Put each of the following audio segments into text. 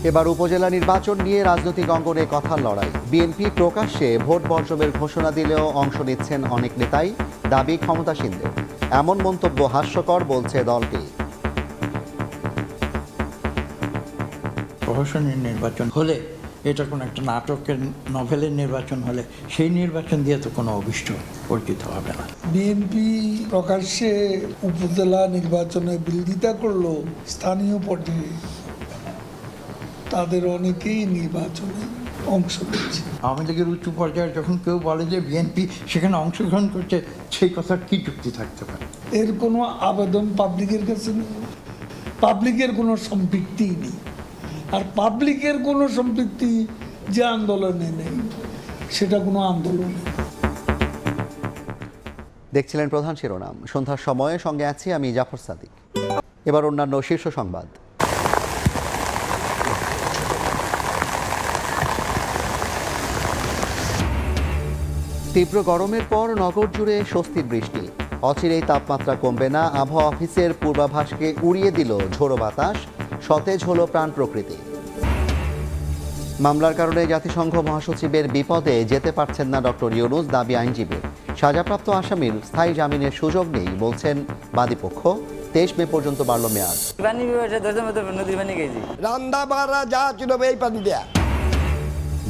এবার উপজেলা নির্বাচন নিয়ে রাজনৈতিক অঙ্গনে কথার লড়াই। বিএনপি প্রকাশ্যে ভোট বর্জনের ঘোষণা দিলেও অংশ নিচ্ছেন অনেক নেতাই, দাবি ক্ষমতাসীনদের। এমন মন্তব্য হাস্যকর বলছে দলটি। প্রহসনের নির্বাচন হলে এটা কোনো একটা নাটকের নভেলের নির্বাচন হলে সেই নির্বাচন দিয়ে তো কোনো অভিষ্ট অর্জিত হবে না। বিএনপি প্রকাশ্যে উপজেলা নির্বাচনে বিরোধিতা করলো, স্থানীয় পর্যায়ে তাদের অনেকেই নির্বাচনে অংশ নিচ্ছে। আওয়ামী লীগের উচ্চ পর্যায়ে যখন কেউ বলে যে বিএনপি সেখানে অংশগ্রহণ করছে, সেই কথার কি যুক্তি থাকতে পারে? এর কোনো আবেদন পাবলিকের কাছে নেই, পাবলিকের কোনো সম্পৃক্তি নেই। আর পাবলিকের কোনো সম্পৃক্তি যে আন্দোলনে নেই, সেটা কোনো আন্দোলন। দেখছিলেন প্রধান শিরোনাম। সন্ধ্যার সময়ে সঙ্গে আছি আমি জাফর সাদিক। এবার অন্যান্য শীর্ষ সংবাদ। তীব্র গরমের পর নগর জুড়ে স্বস্তির বৃষ্টি। অচিরেই তাপমাত্রা কমবে না, আবহাওয়া অফিসের পূর্বাভাসকে উড়িয়ে দিল ঝোড়ো বাতাস। সতেজ হলো প্রাণ প্রকৃতি। মামলার কারণে জাতিসংঘ মহাসচিবের বিপদে যেতে পারছেন না ডক্টর ইউনূস, দাবি আইনজীবীর। সাজাপ্রাপ্ত আসামির স্থায়ী জামিনের সুযোগ নেই বলছেন বাদীপক্ষ। 23 মে পর্যন্ত বাড়ল মেয়াদ।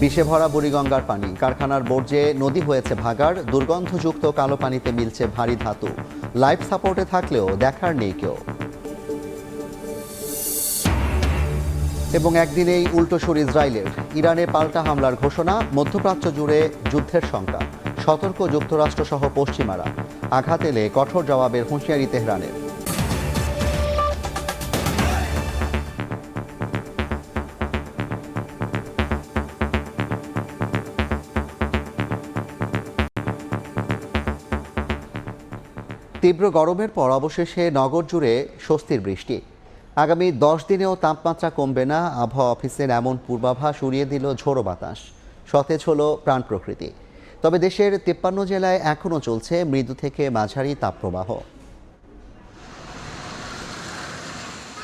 বিষে ভরা বুড়িগঙ্গার পানি, কারখানার বর্জ্যে নদী হয়েছে ভাগাড়। দুর্গন্ধযুক্ত কালো পানিতে মিলছে ভারী ধাতু। লাইফ সাপোর্টে থাকলেও দেখার নেই কেউ। এবং একদিনেই উল্টোসুর ইসরায়েলের। ইরানে পাল্টা হামলার ঘোষণা, মধ্যপ্রাচ্য জুড়ে যুদ্ধের শঙ্কা। সতর্ক যুক্তরাষ্ট্রসহ পশ্চিমারা। আঘাত এলে কঠোর জবাবের হুঁশিয়ারি তেহরানের। তীব্র গরমের পর অবশেষে নগর জুড়ে স্বস্তির বৃষ্টি। আগামী 10 দিনেও তাপমাত্রা কমবে না, আবহাওয়া অফিসের এমন পূর্বাভাস উড়িয়ে দিল ঝোড়ো বাতাস। সতেজ হলো প্রাণ প্রকৃতি। তবে দেশের 53 জেলায় এখনও চলছে মৃদু থেকে মাঝারি তাপপ্রবাহ।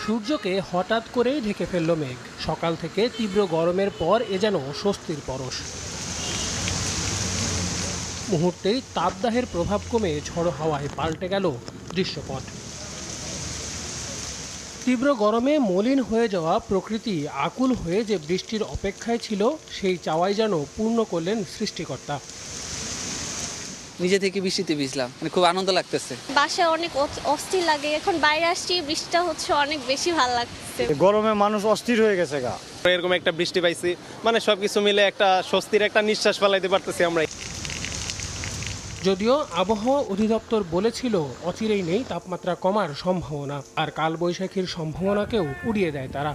সূর্যকে হঠাৎ করেই ঢেকে ফেলল মেঘ। সকাল থেকে তীব্র গরমের পর এ যেন স্বস্তির পরশ। মুহূর্তেই তাপদাহের প্রভাব কমে ঝড়ো হাওয়ায় পাল্টে গেল দৃশ্যপট। তীব্র গরমে মলিন হয়ে যাওয়া প্রকৃতি আকুল হয়ে যে বৃষ্টির অপেক্ষায় ছিল, সেই চাওয়াই যেন পূর্ণ করলেন সৃষ্টিকর্তা। নিজে থেকে বৃষ্টিতে ভিজলাম, খুব আনন্দ লাগতেছে। বাসায় অনেক অস্থির লাগে, এখন বাইরে আসছি, বৃষ্টিটা হচ্ছে, অনেক বেশি ভালো লাগছে। গরমে মানুষ অস্থির হয়ে গেছে গা। এরকম একটা বৃষ্টি পাইছি, মানে সবকিছু মিলে একটা স্বস্তির একটা নিঃশ্বাস ফেলাইতে পারতেছি আমরা। যদিও আবহাওয়া অধিদপ্তর বলেছিল অচিরেই নেই তাপমাত্রা কমার সম্ভাবনা, আর কালবৈশাখীর সম্ভাবনাকেও উড়িয়ে দেয় তারা।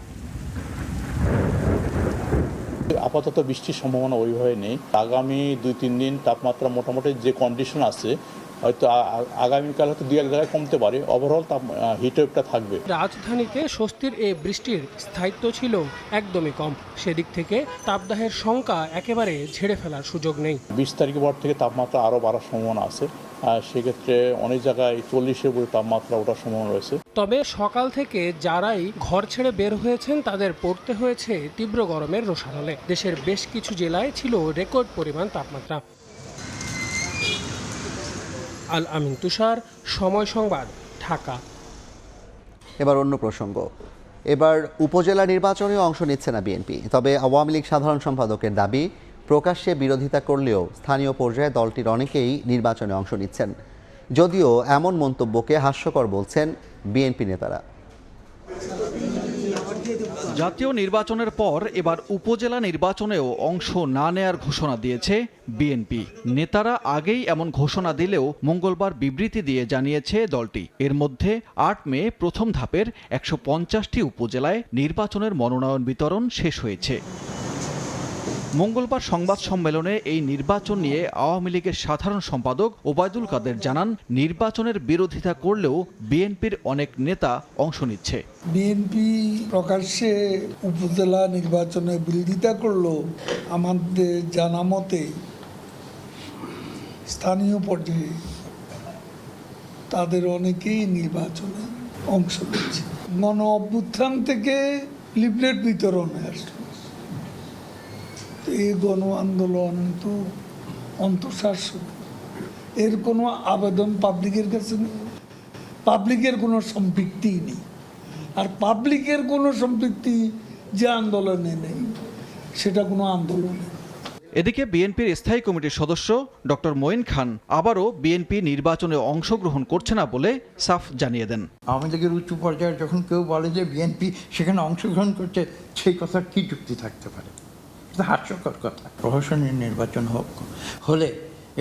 আপাতত বৃষ্টির সম্ভাবনা ওইভাবে নেই। আগামী 2-3 দিন তাপমাত্রা মোটামুটি যে কন্ডিশন আছে, হয়তো আগামীকাল হয়তো 2-1 জায়গায় কমতে পারে। ওভারঅল হিটওয়েভটা থাকবে। রাজধানীতে স্বস্তির এই বৃষ্টির স্থায়িত্ব ছিল একদমই কম। সেদিক থেকে তাপদাহের শঙ্কা একেবারে ঝেড়ে ফেলার সুযোগ নেই। 20 তারিখের পর থেকে তাপমাত্রা আরও বাড়ার সম্ভাবনা আছে। সেক্ষেত্রে অনেক জায়গায় 40-এর উপরে তাপমাত্রা ওঠার সম্ভাবনা রয়েছে। তবে সকাল থেকে যারাই ঘর ছেড়ে বের হয়েছেন তাদের পড়তে হয়েছে তীব্র গরমের রোষানলে। দেশের বেশ কিছু জেলায় ছিল রেকর্ড পরিমাণ তাপমাত্রা। আল আমিন তুষার, সময় সংবাদ, ঢাকা। এবার অন্য প্রসঙ্গ। এবার উপজেলা নির্বাচনে অংশ নিচ্ছে না বিএনপি। তবে আওয়ামী লীগ সাধারণ সম্পাদকের দাবি, প্রকাশ্যে বিরোধিতা করলেও স্থানীয় পর্যায়ে দলটির অনেকেই নির্বাচনে অংশ নিচ্ছেন। যদিও এমন মন্তব্যকে হাস্যকর বলছেন বিএনপি নেতারা। জাতীয় নির্বাচনের পর এবার উপজেলা নির্বাচনেও অংশ না নেয়ার ঘোষণা দিয়েছে বিএনপি। নেতারা আগেই এমন ঘোষণা দিলেও মঙ্গলবার বিবৃতি দিয়ে জানিয়েছে দলটি, এর মধ্যে 8 মে প্রথম ধাপের 150টি উপজেলায় নির্বাচনের মনোনয়ন বিতরণ শেষ হয়েছে। মঙ্গলবার সংবাদ সম্মেলনে এই নির্বাচন নিয়ে আওয়ামী লীগের সাধারণ সম্পাদক ওবায়দুল কাদের জানান, নির্বাচনের বিরোধিতা করলেও বিএনপির অনেক নেতা অংশ নিচ্ছে। বিএনপি প্রকাশ্যে উপজেলা নির্বাচনে বিরোধিতা করলো, আমাদের জানা মতে স্থানীয় পর্যায়ে তাদের অনেকেই নির্বাচনে অংশ নিচ্ছে। গণ অভ্যুত্থান থেকে লিফলেট বিতরণের। তো এই গণ আন্দোলন তো অন্তঃশাসন, এর কোনো আবেদন পাবলিকের কাছে নেই, পাবলিকের কোনো সম্পৃক্তি নেই। আর পাবলিকের কোনো সম্পৃক্তি যে আন্দোলনে নেই সেটা কোনো আন্দোলনে। এদিকে বিএনপির স্থায়ী কমিটির সদস্য ডক্টর মঈন খান আবারও বিএনপি নির্বাচনে অংশগ্রহণ করছে না বলে সাফ জানিয়ে দেন। আওয়ামী লীগের উচ্চ পর্যায়ে যখন কেউ বলে যে বিএনপি সেখানে অংশগ্রহণ করছে, সেই কথার কি যুক্তি থাকতে পারে? এটা হাস্যকর কথা। প্রহসনের নির্বাচন হলে,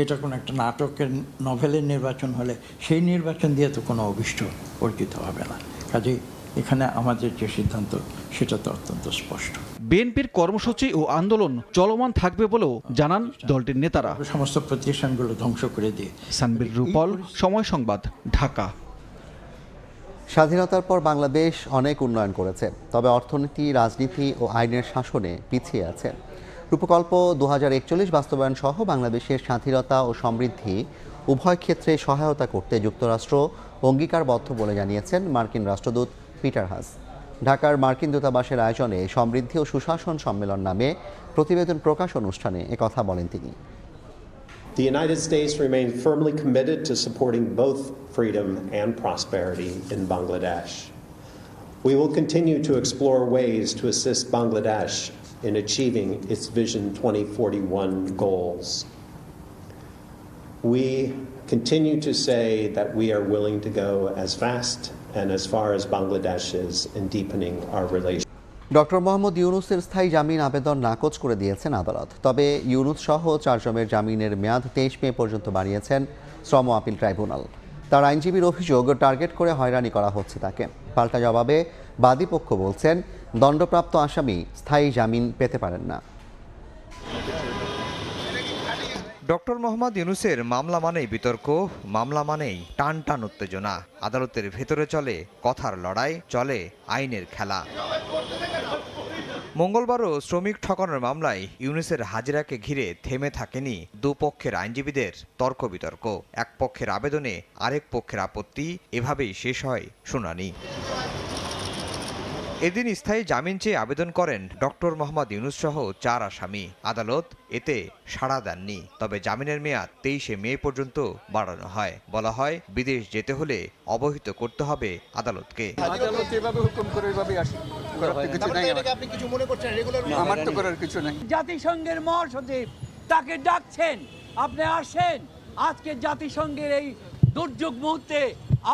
এটা কোনো একটা নাটকের নভেলের নির্বাচন হলে সেই নির্বাচন দিয়ে তো কোনো অভিষ্ট অর্জিত হবে না। কাজেই এখানে আমাদের যে সিদ্ধান্ত সেটা তো অত্যন্ত স্পষ্ট। বিএনপির কর্মসূচি ও আন্দোলন চলমান থাকবে বলেও জানান দলটির নেতারা। সমস্ত প্রতিষ্ঠানগুলো ধ্বংস করে দিয়ে। সানবীর রূপল, সময় সংবাদ, ঢাকা। স্বাধীনতার পর বাংলাদেশ অনেক উন্নয়ন করেছে, তবে অর্থনীতি, রাজনীতি ও আইনের শাসনে পিছিয়ে আছে। রূপকল্প 2041 বাস্তবায়ন সহ বাংলাদেশের স্বাধীনতা ও সমৃদ্ধি উভয় ক্ষেত্রে সহায়তা করতে যুক্তরাষ্ট্র অঙ্গীকারবদ্ধ বলে জানিয়েছেন মার্কিন রাষ্ট্রদূত পিটার হাস। ঢাকার মার্কিন দূতাবাসের আয়োজনে সমৃদ্ধি ও সুশাসন সম্মেলন নামে প্রতিবেদন প্রকাশ অনুষ্ঠানে একথা বলেন তিনি। The United States remains firmly committed to supporting both freedom and prosperity in Bangladesh. We will continue to explore ways to assist Bangladesh in achieving its Vision 2041 goals. We continue to say that we are willing to go as fast and as far as Bangladesh is in deepening our relationship. Doctor Mohammad ইউনূসের স্থায়ী জামিন আবেদন নাকচ করে দিয়েছেন আদালত। তবে ইউনূস সহ 4 জনের জামিনের মেয়াদ 23 মে পর্যন্ত বাড়িয়েছেন শ্রম আপিল ট্রাইব্যুনাল। তার আইনজীবীর অভিযোগ, টার্গেট করে হয়রানি করা হচ্ছে তাকে। পাল্টা জবাবে বাদীপক্ষ বলছেন, দণ্ডপ্রাপ্ত আসামি স্থায়ী জামিন পেতে পারেন না। ডক্টর মোহাম্মদ ইউনূসের মামলা মানেই বিতর্ক, মামলা মানেই টান টান উত্তেজনা। আদালতের ভেতরে চলে কথার লড়াই, চলে আইনের খেলা। মঙ্গলবারও শ্রমিক ঠকানোর মামলায় ইউনূসের হাজিরাকে ঘিরে থেমে থাকেনি দুপক্ষের আইনজীবীদের তর্ক বিতর্ক। এক পক্ষের আবেদনে আরেক পক্ষের আপত্তি, এভাবেই শেষ হয় শুনানি। এদিন স্থায়ী জামিন চেয়ে আবেদন করেন ডক্টর মোহাম্মদ ইউনূস সহ 4 আসামি। আদালত এতে সাড়া দেননি। তবে জামিনের মেয়াদ 23 মে পর্যন্ত বাড়ানো হয়। বলা হয়, বিদেশ যেতে হলে অবহিত করতে হবে আদালতকে। জাতিসংঘের মহাসচিব তাকে ডাকছেন, আপনি আসেন। আজকে জাতিসংঘের এই দুর্যোগ মুহূর্তে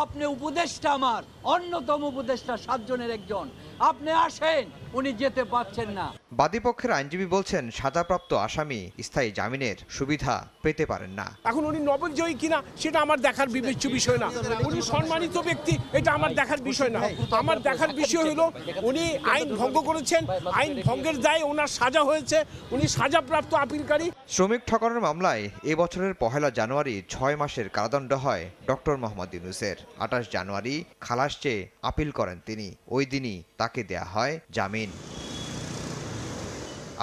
আপনি উপদেষ্টা, আমার অন্যতম উপদেষ্টা 7 জনের একজন, আপনি আসেন। উনি যেতে পারছেন না। বাদীপক্ষের আইনজীবী বলছেন, সাজাপ্রাপ্ত আসামি স্থায়ী জামিনের সুবিধা পেতে পারেন না। এখন উনি নোবেল জয়ী কিনা সেটা আমার দেখার বিবেচ্য বিষয় না। উনি সম্মানিত ব্যক্তি, এটা আমার দেখার বিষয় না। আমার দেখার বিষয় হলো উনি আইন ভঙ্গ করেছেন, আইন ভঙ্গের দায়ে ওনার সাজা হয়েছে, উনি সাজাপ্রাপ্ত আপিলকারী। শ্রমিক ঠকানোর মামলায় এ বছরের 1 জানুয়ারি 6 মাসের কারাদণ্ড হয় ডক্টর মোহাম্মদ ইউনূসের। 28 জানুয়ারি খালাস চেয়ে আপিল করেন তিনি। ওই দিনই তাকে দেয়া হয় জামিন।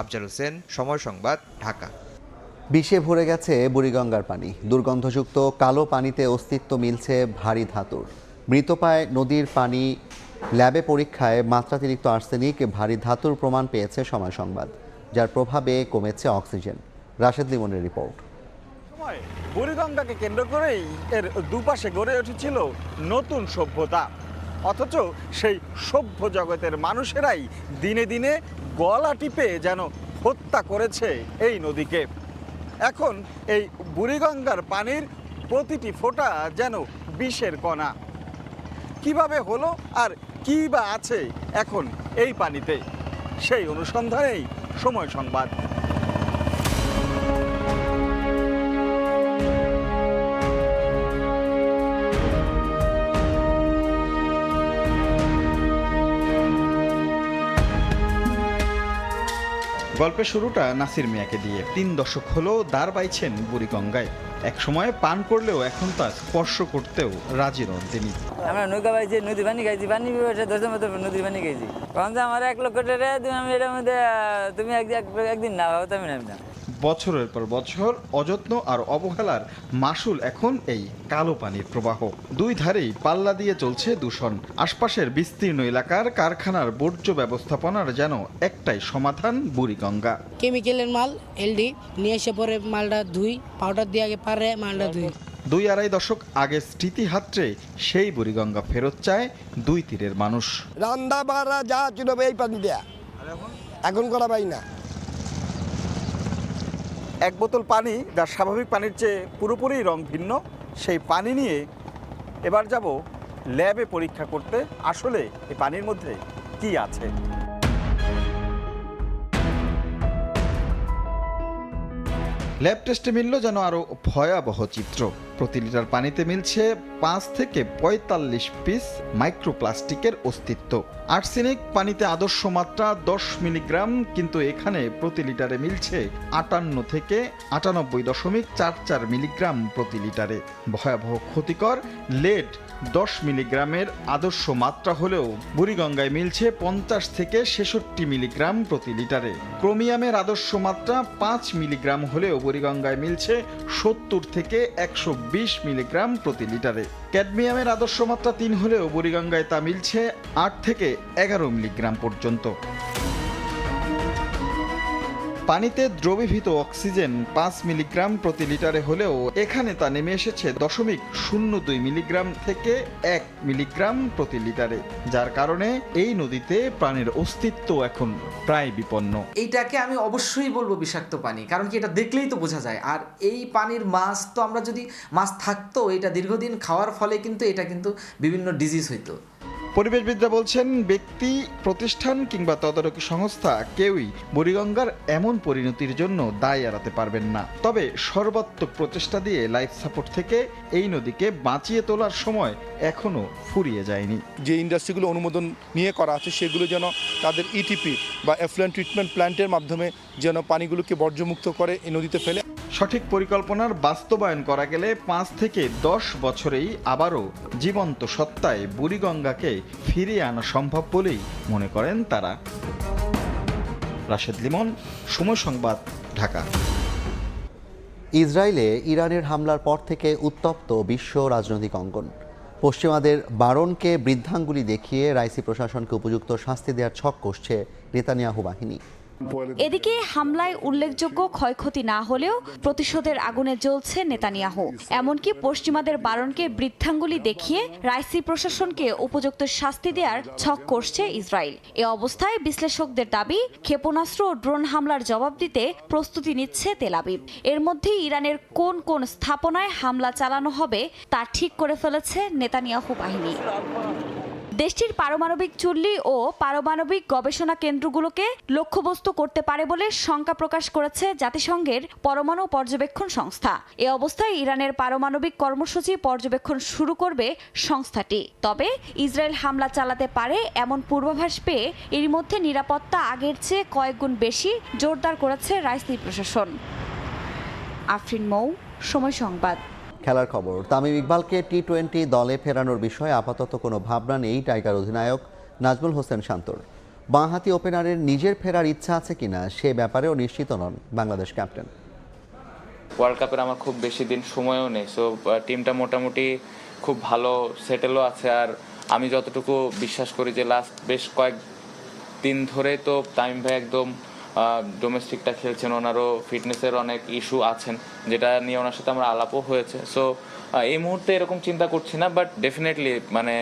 আফজাল হোসেন, সময় সংবাদ, ঢাকা। বিষে ভরে গেছে বুড়িগঙ্গার পানি। দুর্গন্ধযুক্ত কালো পানিতে অস্তিত্ব মিলছে ভারী ধাতুর। মৃতপ্রায় নদীর পানি ল্যাবে পরীক্ষায় মাত্রাতিরিক্ত আর্সেনিক, ভারী ধাতুর প্রমাণ পেয়েছে সময় সংবাদ, যার প্রভাবে কমেছে অক্সিজেন। রাশেদ লিমনের রিপোর্ট। বুড়িগঙ্গাকে কেন্দ্র করেই এর দুপাশে গড়ে উঠেছিল নতুন সভ্যতা, অথচ সেই সভ্য জগতের মানুষেরাই দিনে দিনে গলা টিপে যেন হত্যা করেছে এই নদীকে। এখন এই বুড়িগঙ্গার পানির প্রতিটি ফোঁটা যেন বিষের কণা। কিভাবে হলো আর কী বা আছে এখন এই পানিতে, সেই অনুসন্ধানেই সময় সংবাদ। গল্পের শুরুটা নাসির মিয়াকে দিয়ে। 3 দশক হলো দাঁড় বাইছেন বুড়িগঙ্গায়। এক সময় পান করলেও এখন তা স্পর্শ করতেও রাজি নন তিনি। আমরা নৌকা বাইছি, নদী পানি খাইছি, পানি 10 মতো নদীর পানি খাইছি। আমার 1 লক্ষ টাকা আমি এটার মধ্যে তুমি একদিন না ভাবতাম না। বছরের পর বছর অযত্ন আর অবহেলার মাসুল এখন এই কালো পানির প্রবাহ। দুই ধারেই পাল্লা দিয়ে চলছে দূষণ। আশপাশের বিস্তীর্ণ এলাকার কারখানার বর্জ্য ব্যবস্থাপনার যেন একটাই সমাধান বুড়িগঙ্গা। কেমিক্যালের মাল এলডি নিয়ে এসে পরে মালটা ধুই, পাউডার দিয়ে আগে পারে মালটা ধুই। 2-2.5 দশক আগের স্মৃতিহাত্রে সেই বুড়িগঙ্গা ফেরত চায় দুই তীরের মানুষ। রান্না বাড়া যা ছিল এই পানি দেয়া, এখন করা পাই না। এক বোতল পানি যা স্বাভাবিক পানির চেয়ে পুরোপুরি রং ভিন্ন, সেই পানি নিয়ে এবার যাব ল্যাবে পরীক্ষা করতে আসলে এই পানির মধ্যে কি আছে। ল্যাব টেস্টে মিলল যেন আরও ভয়াবহ চিত্র। প্রতি লিটার পানিতে মিলছে 5 থেকে 45 পিস মাইক্রোপ্লাস্টিকের অস্তিত্ব। আর্সেনিক পানিতে আদর্শ মাত্রা 10 মিলিগ্রাম, কিন্তু এখানে প্রতি লিটারে মিলছে 58 থেকে 98.44 মিলিগ্রাম প্রতি লিটারে। ভয়াবহ ক্ষতিকর লেড 10 মিলিগ্রামের আদর্শ মাত্রা হলেও বুড়িগঙ্গায় মিলছে 50 থেকে 66 মিলিগ্রাম প্রতি লিটারে। ক্রোমিয়ামের আদর্শ মাত্রা 5 মিলিগ্রাম হলেও বুড়িগঙ্গায় মিলছে 70 থেকে 120 মিলিগ্রাম প্রতি লিটারে। ক্যাডমিয়ামের আদর্শ মাত্রা 3 হলেও বুড়িগঙ্গায় তা মিলছে 8 থেকে 11 মিলিগ্রাম পর্যন্ত। পানিতে দ্রবীভূত অক্সিজেন 5 মিলিগ্রাম প্রতি লিটারে হলেও এখানে তা নেমে এসেছে 0.02 মিলিগ্রাম থেকে 1 মিলিগ্রাম প্রতি লিটারে, যার কারণে এই নদীতে প্রাণের অস্তিত্ব এখন প্রায় বিপন্ন। এইটাকে আমি অবশ্যই বলবো বিষাক্ত পানি, কারণ কি এটা দেখলেই তো বোঝা যায়। আর এই পানির মাছ তো আমরা যদি মাছ থাকতো, এটা দীর্ঘদিন খাওয়ার ফলে কিন্তু এটা কিন্তু বিভিন্ন ডিজিজ হইতো। পরিবেশবিদরা বলছেন, ব্যক্তি, প্রতিষ্ঠান কিংবা তদারকি সংস্থা কেউই বুড়িগঙ্গার এমন পরিণতির জন্য দায় এড়াতে পারবেন না। তবে সর্বাত্মক প্রচেষ্টা দিয়ে লাইফ সাপোর্ট থেকে এই নদীকে বাঁচিয়ে তোলার সময় এখনো ফুরিয়ে যায়নি। যে ইন্ডাস্ট্রিগুলো অনুমোদন নিয়ে করা আছে সেগুলো যেন তাদের ইটিপি বা এফ্লুয়েন্ট ট্রিটমেন্ট প্ল্যান্টের মাধ্যমে যেন পানিগুলোকে বর্জ্যমুক্ত করে এই নদীতে ফেলে। সঠিক পরিকল্পনার বাস্তবায়ন করা গেলে 5 থেকে 10 বছরেই আবারও জীবন্ত সত্তায় বুড়িগঙ্গাকে ফিরিয়ে আনা সম্ভব বলেই মনে করেন তারা। রাশেদ লিমন, সময় সংবাদ, ঢাকা। ইসরায়েলে ইরানের হামলার পর থেকে উত্তপ্ত বিশ্ব রাজনৈতিক অঙ্গন। পশ্চিমাদের বারণকে বৃদ্ধাঙ্গুলি দেখিয়ে রাইসি প্রশাসনকে উপযুক্ত শাস্তি দেওয়ার ছক কষছে নেতানিয়াহু বাহিনী। এদিকে হামলায় উল্লেখযোগ্য ক্ষয়ক্ষতি না হলেও প্রতিশোধের আগুনে জ্বলছে নেতানিয়াহু। এমনকি পশ্চিমাদের বারণকে বৃদ্ধাঙ্গুলি দেখিয়ে রাইসি প্রশাসনকে উপযুক্ত শাস্তি দেওয়ার ছক কষছে ইসরায়েল। এ অবস্থায় বিশ্লেষকদের দাবি, ক্ষেপণাস্ত্র ও ড্রোন হামলার জবাব দিতে প্রস্তুতি নিচ্ছে তেল আবিব। এর মধ্যে ইরানের কোন কোন স্থাপনায় হামলা চালানো হবে তা ঠিক করে ফেলেছে নেতানিয়াহু বাহিনী। দেশটির পারমাণবিক চুল্লি ও পারমাণবিক গবেষণা কেন্দ্রগুলোকে লক্ষ্যবস্তু করতে পারে বলে শঙ্কা প্রকাশ করেছে জাতিসংঘের পরমাণু পর্যবেক্ষণ সংস্থা। এ অবস্থায় ইরানের পারমাণবিক কর্মসূচি পর্যবেক্ষণ শুরু করবে সংস্থাটি। তবে ইসরায়েল হামলা চালাতে পারে এমন পূর্বাভাস পেয়ে এর মধ্যে নিরাপত্তা আগের চেয়ে কয়েকগুণ বেশি জোরদার করেছে রাইসি প্রশাসন। আফরিন মৌ, সময় সংবাদ। খেলার খবর, তামিম ইকবালকে টি-20 দলে ফেরানোর বিষয়ে আপাতত কোনো ভাবনা নেই টাইগার অধিনায়ক নাজমুল হোসেন শান্তর। বাঁহাতি ওপেনারের নিজের ফেরার ইচ্ছা আছে কিনা সে ব্যাপারেও নিশ্চিত নন বাংলাদেশ ক্যাপ্টেন। ওয়ার্ল্ড কাপের আমার খুব বেশি দিন সময়ও নেই, সো টিমটা মোটামুটি খুব ভালো সেটেলও আছে। আর আমি যতটুকু বিশ্বাস করি যে লাস্ট বেশ কয়েক দিন ধরে তো তামিম ভাই একদম ডোমেস্টিকটা খেলছেন, ওনারও ফিটনেসের অনেক ইস্যু আছেন, যেটা নিয়ে ওনার সাথে আমরা আলাপও হয়েছে। সো এই মুহূর্তে এরকম চিন্তা করছি না, বাট ডেফিনেটলি মানে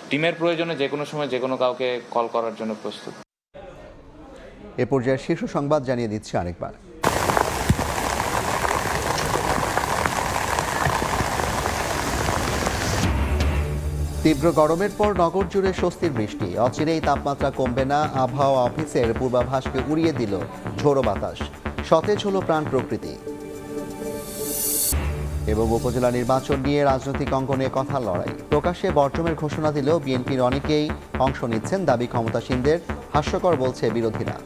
টিমের প্রয়োজনে যে কোনো সময় যে কোনো কাউকে কল করার জন্য প্রস্তুত। এ পর্যায়ে শীর্ষ সংবাদ জানিয়ে দিচ্ছি আরেকবার। তীব্র গরমের পর নগর জুড়ে স্বস্তির বৃষ্টি। অচিরেই তাপমাত্রা কমবে না, আবহাওয়া অফিসের পূর্বাভাসকে উড়িয়ে দিল ঝোড়ো বাতাস। সতেজ হলো প্রাণ প্রকৃতি। এবং উপজেলা নির্বাচন নিয়ে রাজনৈতিক অঙ্গনে কথা লড়াই। প্রকাশ্যে বর্জমের ঘোষণা দিলেও বিএনপির অনেকেই অংশ নিচ্ছেন, দাবি ক্ষমতাসীনদের। হাস্যকর বলছে বিরোধীরা।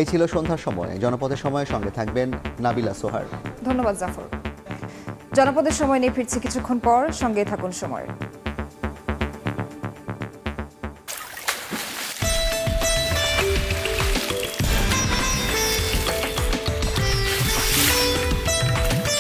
এই ছিল সন্ধ্যার সময়। জনপদের সময়ের সঙ্গে থাকবেন নাবিলা সোহার। ধন্যবাদ জাফর। জনপদের সময় নিয়ে ফিরছি কিছুক্ষণ পর, সঙ্গে থাকুন সময়।